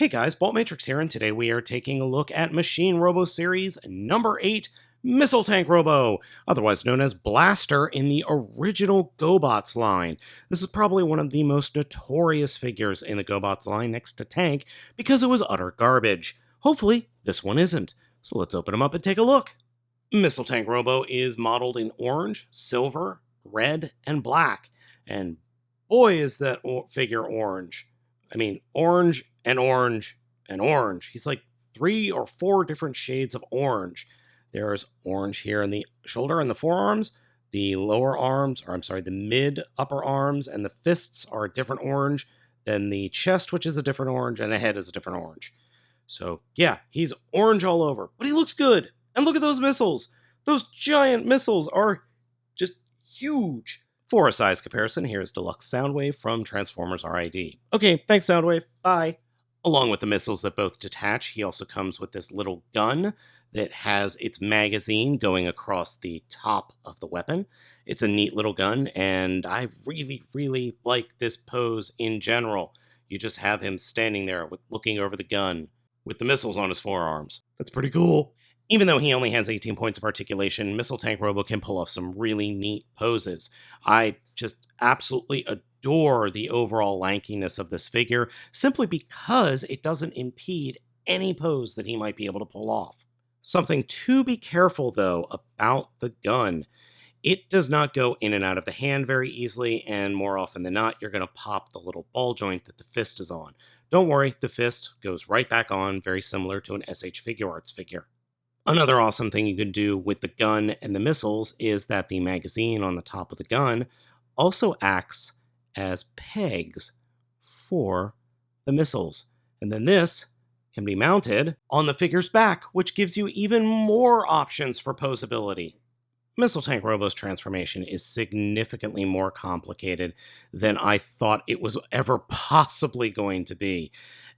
Hey guys, Baltmatrix here, and today we are taking a look at Machine Robo Series number 8, Missile Tank Robo, otherwise known as Blaster in the original GoBots line. This is probably one of the most notorious figures in the GoBots line next to Tank because it was utter garbage. Hopefully, this one isn't. So let's open them up and take a look. Missile Tank Robo is modeled in orange, silver, red, and black. And boy, is that figure orange. I mean, orange and orange and orange. He's like 3 or 4 different shades of orange. There's orange here in the shoulder and the forearms. The lower arms, or I'm sorry, the mid upper arms and the fists are a different orange than the chest, which is a different orange, and the head is a different orange. So yeah, he's orange all over, but he looks good. And look at those missiles. Those giant missiles are just huge. For a size comparison, here's Deluxe Soundwave from Transformers RID. Okay, thanks Soundwave, bye. Along with the missiles that both detach, he also comes with this little gun that has its magazine going across the top of the weapon. It's a neat little gun, and I really like this pose in general. You just have him standing there looking over the gun with the missiles on his forearms. That's pretty cool. Even though he only has 18 points of articulation, Missile Tank Robo can pull off some really neat poses. I just absolutely adore the overall lankiness of this figure, simply because it doesn't impede any pose that he might be able to pull off. Something to be careful, though, about the gun. It does not go in and out of the hand very easily, and more often than not, you're going to pop the little ball joint that the fist is on. Don't worry, the fist goes right back on, very similar to an SH Figure Arts figure. Another awesome thing you can do with the gun and the missiles is that the magazine on the top of the gun also acts as pegs for the missiles. And then this can be mounted on the figure's back, which gives you even more options for posability. Missile Tank Robo's transformation is significantly more complicated than I thought it was ever possibly going to be.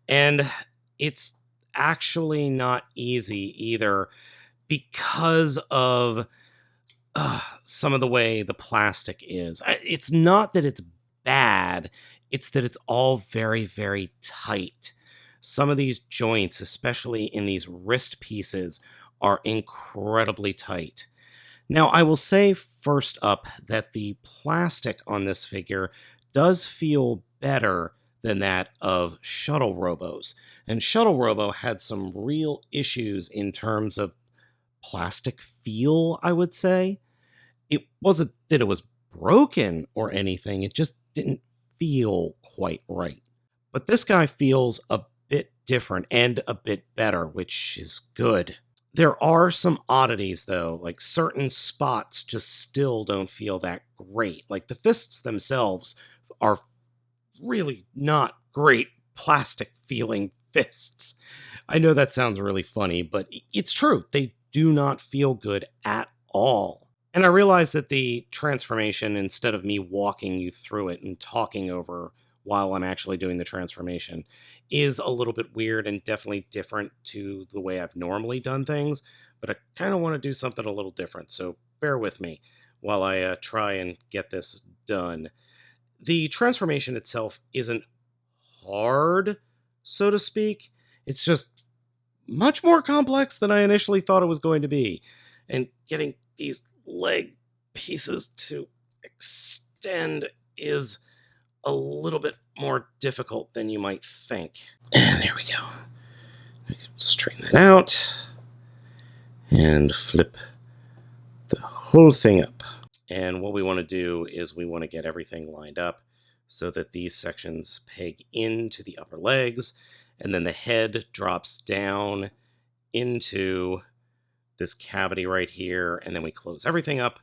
And it's actually not easy either because of some of the way the plastic is. It's not that it's bad, it's that it's all very tight. Some of these joints, especially in these wrist pieces, are incredibly tight. Now, I will say first up that the plastic on this figure does feel better than that of Shuttle Robos. And Shuttle Robo had some real issues in terms of plastic feel, I would say. It wasn't that it was broken or anything, it just didn't feel quite right. But this guy feels a bit different and a bit better, which is good. There are some oddities, though, like certain spots just still don't feel that great. Like the fists themselves are really not great plastic feeling fists. I know that sounds really funny, but it's true. They do not feel good at all. And I realize that the transformation, instead of me walking you through it and talking over while I'm actually doing the transformation, is a little bit weird and definitely different to the way I've normally done things, but I kind of want to do something a little different, so bear with me while I try and get this done. The transformation itself isn't hard, so to speak. It's just much more complex than I initially thought it was going to be. And getting these leg pieces to extend is a little bit more difficult than you might think. And there we go. We can straighten that out and flip the whole thing up. And what we want to do is we want to get everything lined up so that these sections peg into the upper legs, and then the head drops down into this cavity right here, and then we close everything up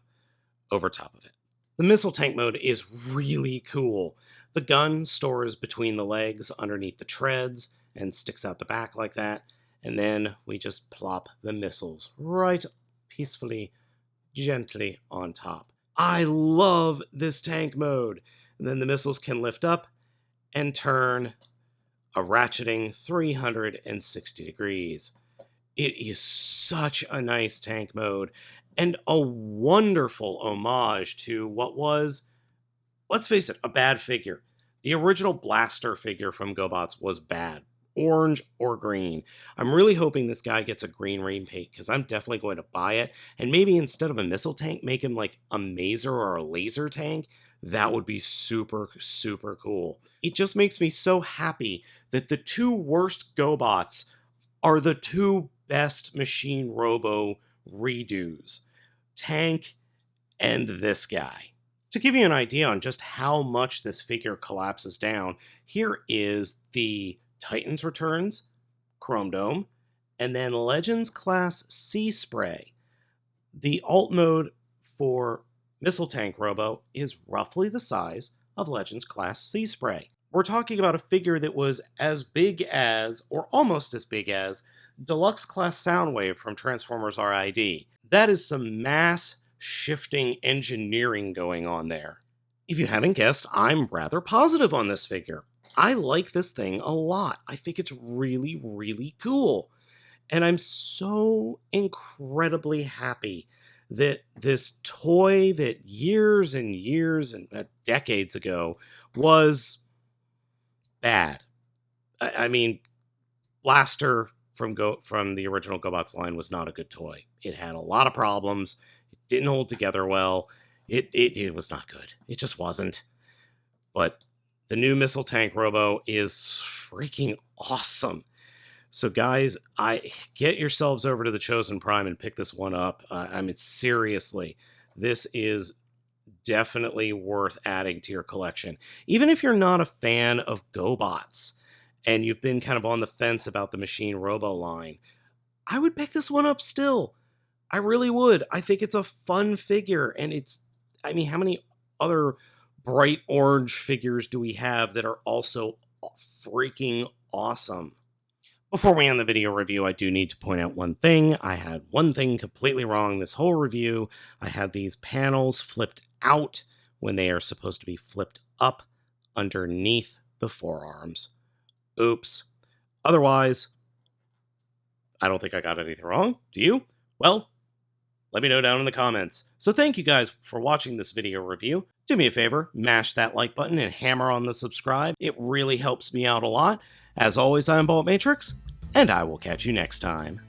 over top of it. The missile tank mode is really cool. The gun stores between the legs underneath the treads and sticks out the back like that, and then we just plop the missiles right peacefully, gently on top. I love this tank mode. And then the missiles can lift up and turn a ratcheting 360 degrees. It is such a nice tank mode and a wonderful homage to what was, let's face it, a bad figure. The original Blaster figure from GoBots was bad. orange or green. I'm really hoping this guy gets a green repaint because I'm definitely going to buy it. And maybe instead of a missile tank, make him like a mazer or a laser tank. That would be super, super cool. It just makes me so happy that the two worst GoBots are the two best Machine Robo redos. Tank and this guy. To give you an idea on just how much this figure collapses down, here is the Titans Returns, Chrome Dome, and then Legends Class Sea Spray. The alt mode for Missile Tank Robo is roughly the size of Legends Class Sea Spray. We're talking about a figure that was as big as, or almost as big as, Deluxe Class Soundwave from Transformers RID. That is some mass shifting engineering going on there. If you haven't guessed, I'm rather positive on this figure. I like this thing a lot. I think it's really, really cool. And I'm so incredibly happy that this toy that years and years and decades ago was bad. I mean, Blaster from the original GoBots line was not a good toy. It had a lot of problems. It didn't hold together well. It was not good. It just wasn't. But the new Missile Tank Robo is freaking awesome. So guys, get yourselves over to the Chosen Prime and pick this one up. I mean, seriously, this is definitely worth adding to your collection. Even if you're not a fan of GoBots and you've been kind of on the fence about the Machine Robo line, I would pick this one up still. I really would. I think it's a fun figure, and I mean, how many other bright orange figures do we have that are also freaking awesome? Before we end the video review, I do need to point out one thing. I had one thing completely wrong this whole review. I had these panels flipped out when they are supposed to be flipped up underneath the forearms. Oops. Otherwise, I don't think I got anything wrong. Do you? Well, let me know down in the comments. So thank you guys for watching this video review. Do me a favor, mash that like button and hammer on the subscribe. It really helps me out a lot. As always, I'm Baltmatrix, and I will catch you next time.